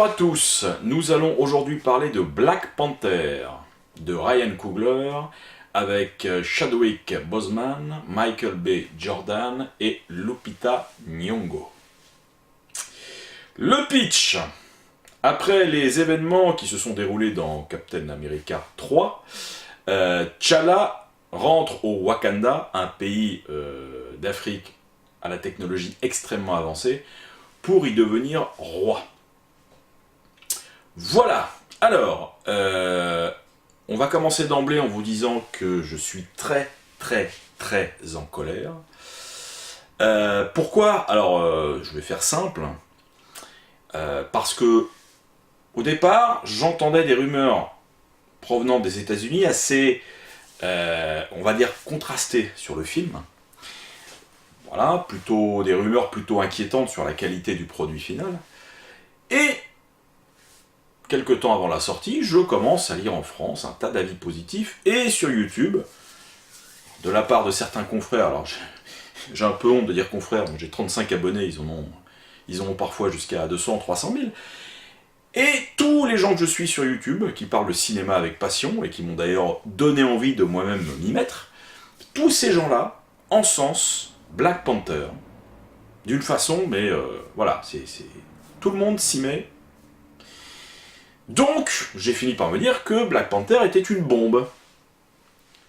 à tous, nous allons aujourd'hui parler de Black Panther, de Ryan Coogler, avec Chadwick Boseman, Michael B. Jordan et Lupita Nyong'o. Le pitch. Après les événements qui se sont déroulés dans Captain America 3, T'Challa rentre au Wakanda, un pays d'Afrique à la technologie extrêmement avancée, pour y devenir roi. Voilà. Alors, on va commencer d'emblée en vous disant que je suis très en colère. Pourquoi? Alors, je vais faire simple. Parce que, au départ, j'entendais des rumeurs provenant des États-Unis assez, on va dire, contrastées sur le film. Voilà, plutôt des rumeurs plutôt inquiétantes sur la qualité du produit final. Et quelque temps avant la sortie, je commence à lire en France un tas d'avis positifs, et sur YouTube, de la part de certains confrères. Alors j'ai un peu honte de dire confrères, j'ai 35 abonnés, ils en ont parfois jusqu'à 200, 300 000. Et tous les gens que je suis sur YouTube, qui parlent de cinéma avec passion, et qui m'ont d'ailleurs donné envie de moi-même m'y mettre, tous ces gens-là encensent Black Panther, d'une façon, mais voilà, tout le monde s'y met. Donc, j'ai fini par me dire que Black Panther était une bombe.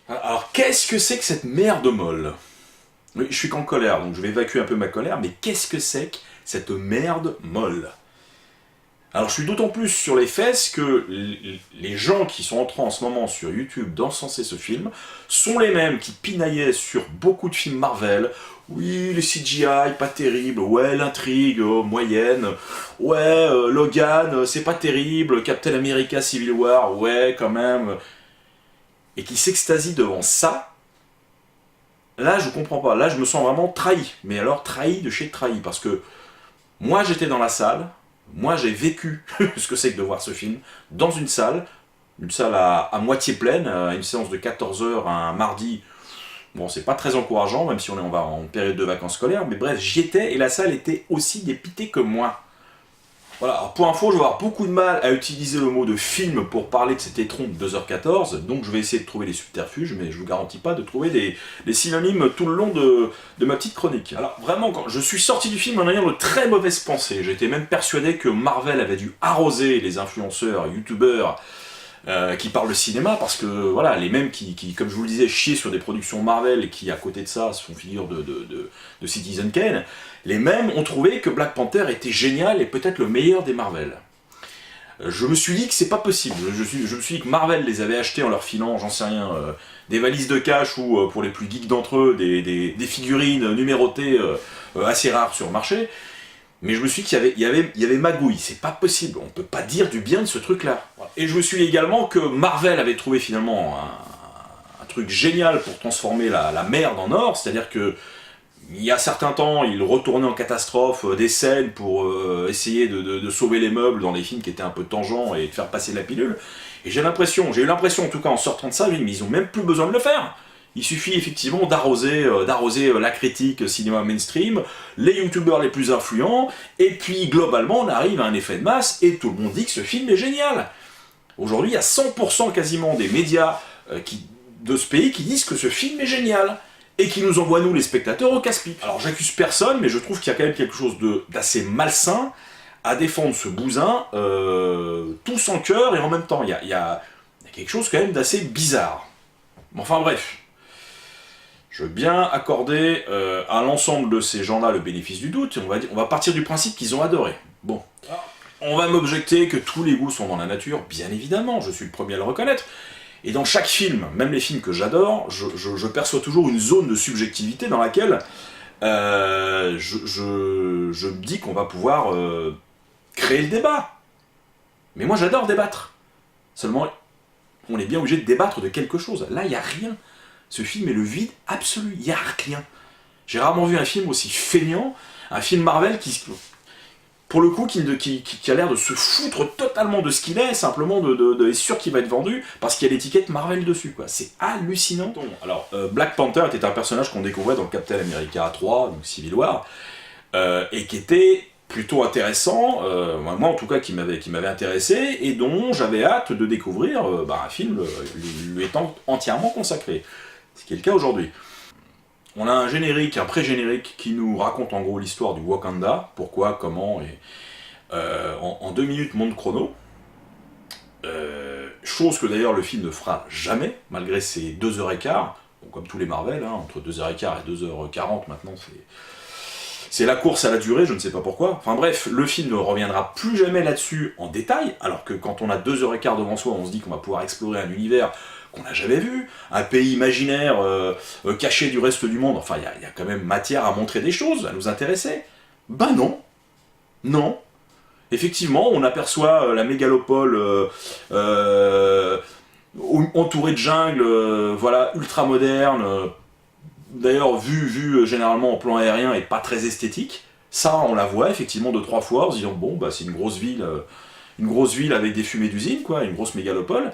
Alors, qu'est-ce que c'est que cette merde molle? Oui, je suis qu'en colère, donc je vais évacuer un peu ma colère, mais qu'est-ce que c'est que cette merde molle? Alors, je suis d'autant plus sur les fesses que les gens qui sont entrés en ce moment sur YouTube d'encenser ce film sont les mêmes qui pinaillaient sur beaucoup de films Marvel. Oui, les CGI, pas terrible. Ouais, l'intrigue, moyenne. Ouais, Logan, c'est pas terrible. Captain America Civil War, ouais, quand même. Et qui s'extasie devant ça. Là, je comprends pas. Là, je me sens vraiment trahi. Mais alors, trahi de chez trahi. Parce que moi, j'étais dans la salle. Moi, j'ai vécu ce que c'est que de voir ce film dans une salle à moitié pleine, à une séance de 14 h un mardi. Bon, c'est pas très encourageant, même si on va en période de vacances scolaires, mais bref, j'y étais et la salle était aussi dépitée que moi. Voilà, alors pour info, je vais avoir beaucoup de mal à utiliser le mot de film pour parler de cet étron de 2h14, donc je vais essayer de trouver des subterfuges, mais je vous garantis pas de trouver des synonymes tout le long de ma petite chronique. Alors vraiment, quand je suis sorti du film en ayant de très mauvaises pensées, j'étais même persuadé que Marvel avait dû arroser les influenceurs, youtubeurs, qui parlent de cinéma, parce que voilà, les mêmes qui, comme je vous le disais, chient sur des productions Marvel et qui à côté de ça sont figures de Citizen Kane, les mêmes ont trouvé que Black Panther était génial et peut-être le meilleur des Marvel. Je me suis dit que c'est pas possible, je me suis dit que Marvel les avait achetés en leur filant, j'en sais rien, des valises de cash ou pour les plus geeks d'entre eux, des figurines numérotées assez rares sur le marché. Mais je me suis dit qu'il y avait magouille, c'est pas possible, on peut pas dire du bien de ce truc-là. Et je me suis dit également que Marvel avait trouvé finalement un truc génial pour transformer la merde en or, c'est-à-dire que il y a certains temps, il retournait en catastrophe des scènes pour essayer de sauver les meubles dans des films qui étaient un peu tangents et de faire passer la pilule. Et j'ai eu l'impression en tout cas en sortant de ça, mais ils ont même plus besoin de le faire. Il suffit effectivement d'arroser la critique cinéma mainstream, les youtubeurs les plus influents, et puis globalement on arrive à un effet de masse et tout le monde dit que ce film est génial. Aujourd'hui il y a 100% quasiment des médias de ce pays qui disent que ce film est génial, et qui nous envoient nous les spectateurs au casse-pipe. Alors j'accuse personne, mais je trouve qu'il y a quand même quelque chose d'assez malsain à défendre ce bousin, tout sans cœur et en même temps. Il y a quelque chose quand même d'assez bizarre. Enfin bref. Je veux bien accorder à l'ensemble de ces gens-là le bénéfice du doute, on va partir du principe qu'ils ont adoré. Bon. On va m'objecter que tous les goûts sont dans la nature, bien évidemment, je suis le premier à le reconnaître. Et dans chaque film, même les films que j'adore, je perçois toujours une zone de subjectivité dans laquelle je me dis qu'on va pouvoir créer le débat. Mais moi j'adore débattre. Seulement, on est bien obligé de débattre de quelque chose. Là, il n'y a rien. Ce film est le vide absolu, il n'y a rien. J'ai rarement vu un film aussi feignant, un film Marvel qui pour le coup, qui a l'air de se foutre totalement de ce qu'il est, simplement est sûr qu'il va être vendu, parce qu'il y a l'étiquette Marvel dessus, quoi. C'est hallucinant. Alors, Black Panther était un personnage qu'on découvrait dans Captain America 3, donc Civil War, et qui était plutôt intéressant, moi en tout cas qui m'avait intéressé, et dont j'avais hâte de découvrir un film lui étant entièrement consacré. Ce qui est le cas aujourd'hui. On a un générique, un pré-générique qui nous raconte en gros l'histoire du Wakanda, pourquoi, comment, et en 2 minutes monde chrono. Chose que d'ailleurs le film ne fera jamais, malgré ses 2h15, bon, comme tous les Marvel, hein, entre 2h15 et 2h40 maintenant, c'est la course à la durée, je ne sais pas pourquoi. Enfin bref, le film ne reviendra plus jamais là-dessus en détail, alors que quand on a 2h15 devant soi, on se dit qu'on va pouvoir explorer un univers qu'on n'a jamais vu, un pays imaginaire caché du reste du monde, enfin il y a quand même matière à montrer des choses, à nous intéresser. Ben non, non. Effectivement, on aperçoit la mégalopole entourée de jungle, voilà, ultra moderne, d'ailleurs vu généralement en plan aérien et pas très esthétique. Ça, on la voit effectivement 2-3 fois en se disant bon, bah c'est une grosse ville avec des fumées d'usine, quoi, une grosse mégalopole.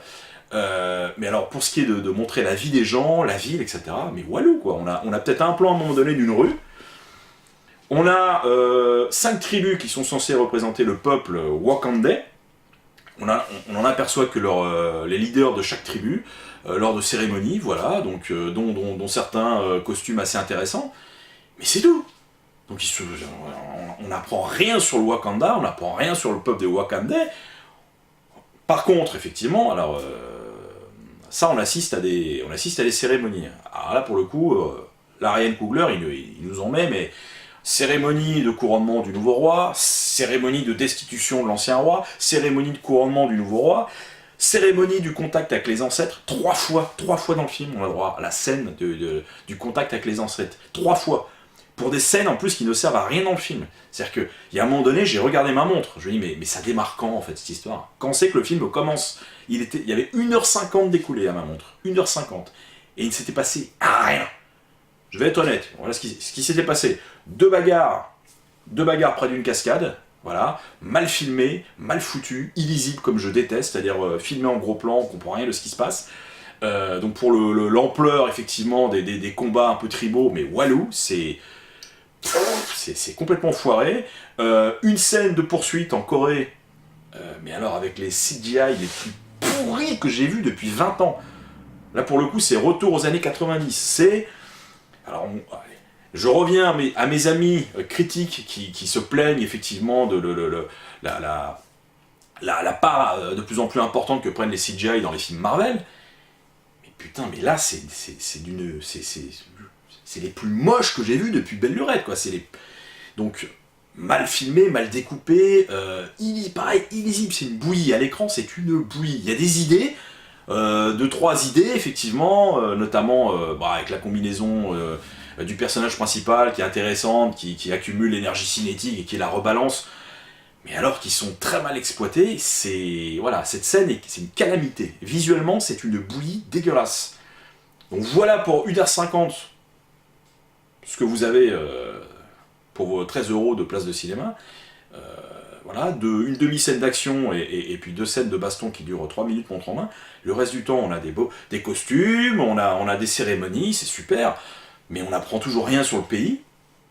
Mais alors pour ce qui est de montrer la vie des gens, la ville, etc. Mais walou, quoi. On a peut-être un plan à un moment donné d'une rue. On a 5 tribus qui sont censées représenter le peuple wakandais. On en aperçoit que les leaders de chaque tribu, lors de cérémonies, voilà, donc, dont certains costumes assez intéressants. Mais c'est tout. Donc on n'apprend rien sur le Wakanda, on n'apprend rien sur le peuple des Wakandais. Par contre, effectivement, alors ça on assiste à des cérémonies. Alors là pour le coup, la Ryan Coogler, il nous en met, mais cérémonie de couronnement du nouveau roi, cérémonie de destitution de l'ancien roi, cérémonie de couronnement du nouveau roi, cérémonie du contact avec les ancêtres, 3 fois dans le film, on a droit à la scène du contact avec les ancêtres, 3 fois. Pour des scènes en plus qui ne servent à rien dans le film. C'est-à-dire qu'il y a un moment donné, j'ai regardé ma montre, je me dis mais ça démarre quand en fait cette histoire? Quand c'est que le film commence? Il y avait 1h50 d'écoulé à ma montre, 1h50. Et il ne s'était passé rien. Je vais être honnête, voilà ce qui s'était passé. 2 bagarres près d'une cascade, voilà, mal filmé, mal foutu, illisible comme je déteste, c'est-à-dire filmé en gros plan, on comprend rien de ce qui se passe. Donc pour l'ampleur effectivement des combats un peu tribaux, mais walou, c'est complètement foiré. Une scène de poursuite en Corée, mais alors avec les CGI les plus pourris que j'ai vus depuis 20 ans. Là pour le coup c'est retour aux années 90, alors, je reviens à mes amis critiques qui se plaignent effectivement de la part de plus en plus importante que prennent les CGI dans les films Marvel. Mais putain, mais là, c'est les plus moches que j'ai vus depuis Belle Lurette, quoi. Donc, mal filmé, mal découpé, pareil, illisible, c'est une bouillie. À l'écran, c'est une bouillie. Il y a des idées, 2-3 idées, effectivement, notamment avec la combinaison du personnage principal qui est intéressante, qui accumule l'énergie cinétique et qui la rebalance, mais alors qu'ils sont très mal exploités. Voilà, cette scène, c'est une calamité. Visuellement, c'est une bouillie dégueulasse. Donc voilà pour 1h50 ce que vous avez pour vos 13€ de place de cinéma. Voilà, une demi-scène d'action et puis 2 scènes de baston qui durent 3 minutes montre en main. Le reste du temps, on a des costumes, on a des cérémonies, c'est super, mais on n'apprend toujours rien sur le pays.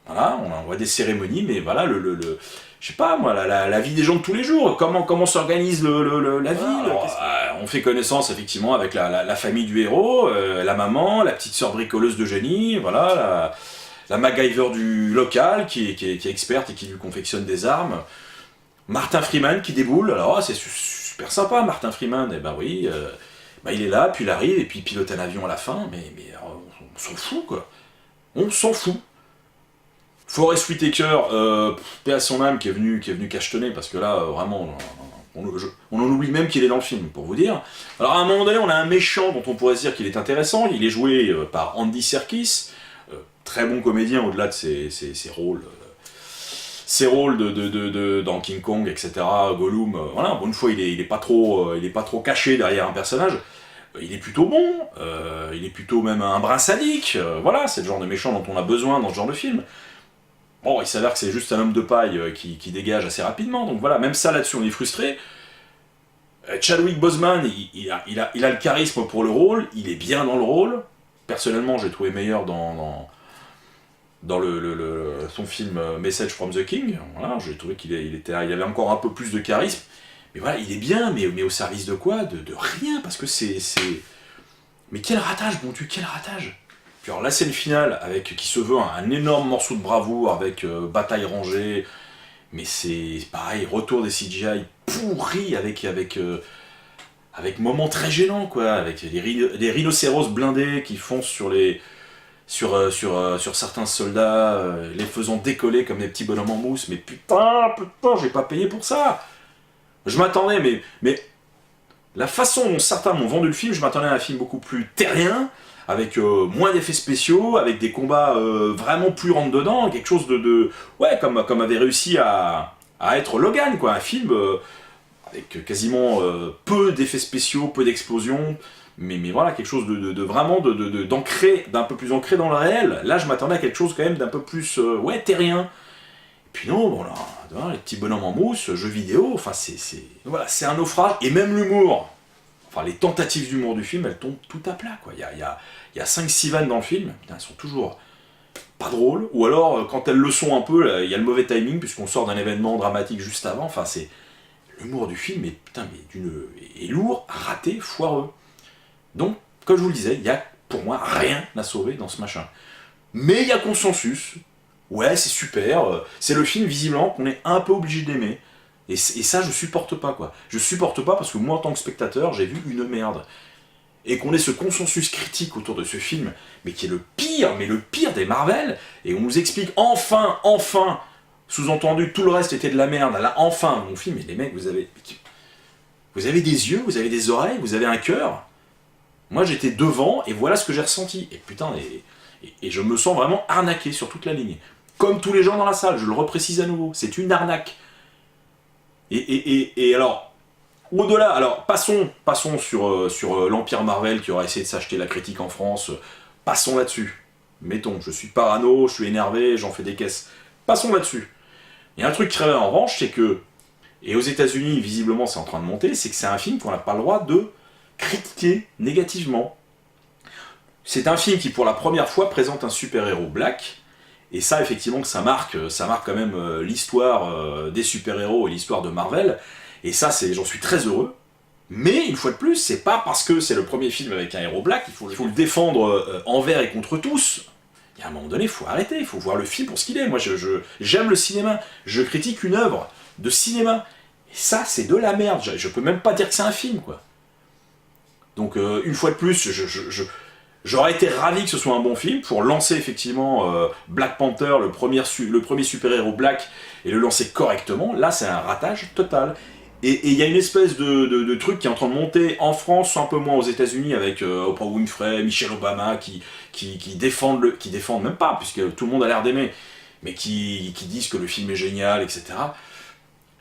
Voilà, on voit des cérémonies, mais voilà, je sais pas moi, la vie des gens de tous les jours, comment s'organise la ville. Alors, on fait connaissance effectivement avec la famille du héros, la maman, la petite sœur bricoleuse de génie, voilà, la MacGyver du local qui est experte et qui lui confectionne des armes. Martin Freeman qui déboule, alors c'est super sympa Martin Freeman, et ben oui, il est là, puis il arrive, et puis il pilote un avion à la fin, mais on s'en fout quoi, on s'en fout. Forest Whitaker, paix à son âme, qui est venu cachetonner, parce que là, vraiment, on en oublie même qu'il est dans le film, pour vous dire. Alors à un moment donné, on a un méchant dont on pourrait se dire qu'il est intéressant, il est joué par Andy Serkis, très bon comédien au-delà de ses rôles. Ses rôles dans King Kong, etc., Gollum, voilà, une fois il est pas trop caché derrière un personnage, il est plutôt bon, il est plutôt même un brin sadique, voilà, c'est le genre de méchant dont on a besoin dans ce genre de film. Bon, il s'avère que c'est juste un homme de paille qui dégage assez rapidement, donc voilà, même ça là-dessus on est frustré. Chadwick Boseman, il a le charisme pour le rôle, il est bien dans le rôle, personnellement j'ai trouvé meilleur dans dans son film Message from the King. Voilà, j'ai trouvé il avait encore un peu plus de charisme. Mais voilà, il est bien, mais au service de quoi? De rien, parce que c'est... Mais quel ratage, bon Dieu, quel ratage! Puis alors la scène finale, qui se veut un énorme morceau de bravoure, avec bataille rangée, mais c'est pareil, retour des CGI pourris, avec moments très gênants, quoi, avec des rhinocéros blindés qui foncent sur certains soldats, les faisant décoller comme des petits bonhommes en mousse, mais putain, j'ai pas payé pour ça! Je m'attendais, mais la façon dont certains m'ont vendu le film, je m'attendais à un film beaucoup plus terrien, avec moins d'effets spéciaux, avec des combats vraiment plus rentre-dedans, quelque chose ouais, comme avait réussi à être Logan, quoi, un film avec quasiment peu d'effets spéciaux, peu d'explosions, mais voilà, quelque chose de vraiment d'un peu plus ancré dans le réel. Là, je m'attendais à quelque chose quand même d'un peu plus ouais, terrien. Puis non, bon là, les petits bonhommes en mousse, jeux vidéo, enfin voilà, c'est un naufrage, et même l'humour, enfin les tentatives d'humour du film, elles tombent tout à plat, quoi. Il y a 5-6 vannes dans le film, putain, elles sont toujours pas drôles, ou alors quand elles le sont un peu, là, il y a le mauvais timing, puisqu'on sort d'un événement dramatique juste avant, enfin c'est... L'humour du film est, putain, est lourd, raté, foireux. Donc, comme je vous le disais, il y a pour moi rien à sauver dans ce machin. Mais il y a consensus. Ouais, c'est super, c'est le film visiblement qu'on est un peu obligé d'aimer. Et ça, je supporte pas, quoi. Je supporte pas parce que moi, en tant que spectateur, j'ai vu une merde. Et qu'on ait ce consensus critique autour de ce film, mais qui est le pire des Marvel, et on nous explique enfin, sous-entendu, tout le reste était de la merde, là, enfin, mon film, mais les mecs, vous avez des yeux, vous avez des oreilles, vous avez un cœur. Moi, j'étais devant, et voilà ce que j'ai ressenti. Et putain, et je me sens vraiment arnaqué sur toute la ligne. Comme tous les gens dans la salle, je le reprécise à nouveau, c'est une arnaque. Et alors, au-delà, alors passons sur l'Empire Marvel qui aura essayé de s'acheter la critique en France, passons là-dessus. Mettons, je suis parano, je suis énervé, j'en fais des caisses. Passons là-dessus. Il y a un truc qui revient en revanche, c'est que, et aux États-Unis, visiblement, c'est en train de monter, c'est que c'est un film qu'on n'a pas le droit de critiquer négativement. C'est un film qui, pour la première fois, présente un super-héros black. Et ça, effectivement, ça marque quand même l'histoire des super-héros et l'histoire de Marvel. Et ça, j'en suis très heureux. Mais, une fois de plus, c'est pas parce que c'est le premier film avec un héros black qu'il faut le défendre envers et contre tous. Il y a un moment donné, il faut arrêter, il faut voir le film pour ce qu'il est. Moi, j'aime le cinéma. Je critique une œuvre de cinéma. Et ça, c'est de la merde. Je peux même pas dire que c'est un film, quoi. Donc, une fois de plus, j'aurais été ravi que ce soit un bon film pour lancer effectivement Black Panther, le premier super-héros black, et le lancer correctement. Là, c'est un ratage total. Et il y a une espèce de truc qui est en train de monter en France, un peu moins aux États-Unis, avec Oprah Winfrey, Michelle Obama, qui défendent même pas, puisque tout le monde a l'air d'aimer, mais qui disent que le film est génial, etc.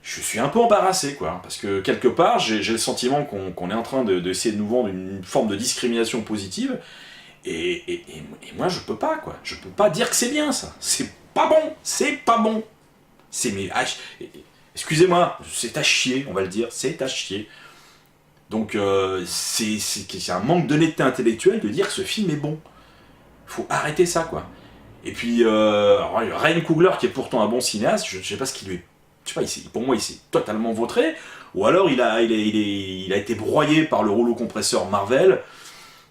Je suis un peu embarrassé, quoi, parce que quelque part, j'ai le sentiment qu'on est en train d'essayer de nous vendre une forme de discrimination positive. Et moi, je peux pas, quoi. Je peux pas dire que c'est bien, ça. C'est pas bon. C'est pas bon. Excusez-moi, c'est à chier, on va le dire. C'est à chier. Donc, c'est un manque d'honnêteté intellectuelle de dire que ce film est bon. Faut arrêter ça, quoi. Et puis, Ryan Coogler, qui est pourtant un bon cinéaste, je sais pas ce qui lui est... Je sais pas, pour moi, il s'est totalement vautré. Ou alors, il a été broyé par le rouleau compresseur Marvel,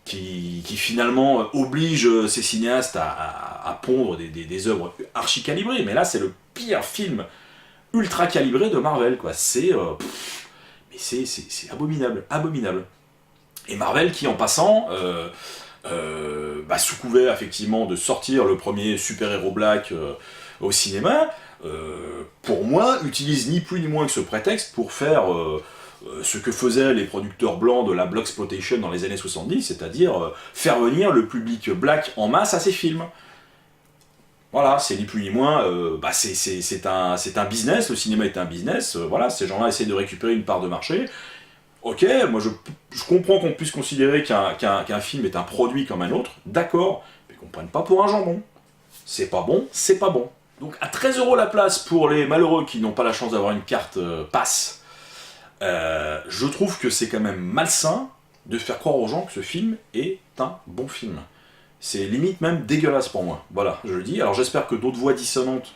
qui finalement oblige ces cinéastes à pondre des œuvres archi calibrées. Mais là, c'est le pire film ultra calibré de Marvel, quoi. C'est abominable, abominable. Et Marvel qui, en passant, sous couvert effectivement de sortir le premier super-héros black au cinéma, pour moi, utilise ni plus ni moins que ce prétexte pour faire ce que faisaient les producteurs blancs de la Blaxploitation dans les années 70, c'est-à-dire faire venir le public black en masse à ces films. Voilà, c'est ni plus ni moins, c'est un business, le cinéma est un business, voilà, ces gens-là essaient de récupérer une part de marché. Ok, moi je comprends qu'on puisse considérer qu'un film est un produit comme un autre, d'accord, mais qu'on ne prenne pas pour un jambon. C'est pas bon, c'est pas bon. Donc à 13€ la place pour les malheureux qui n'ont pas la chance d'avoir une carte passe, je trouve que c'est quand même malsain de faire croire aux gens que ce film est un bon film. C'est limite même dégueulasse pour moi. Voilà, je le dis. Alors j'espère que d'autres voix dissonantes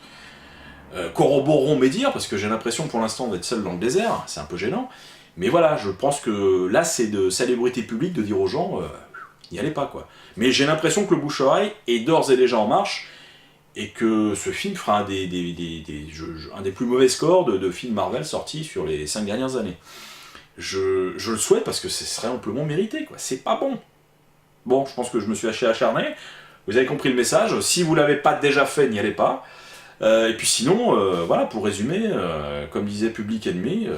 corroboreront mes dires, parce que j'ai l'impression pour l'instant d'être seul dans le désert, c'est un peu gênant. Mais voilà, je pense que là c'est de célébrité publique de dire aux gens, n'y allez pas quoi. Mais j'ai l'impression que le bouche-oreille est d'ores et déjà en marche, et que ce film fera un des plus mauvais scores de films Marvel sortis sur les 5 dernières années. Je le souhaite parce que ce serait amplement mérité, quoi. C'est pas bon. Bon, je pense que je me suis assez acharné. Vous avez compris le message. Si vous l'avez pas déjà fait, n'y allez pas. Et puis sinon, voilà, pour résumer, comme disait Public Enemy,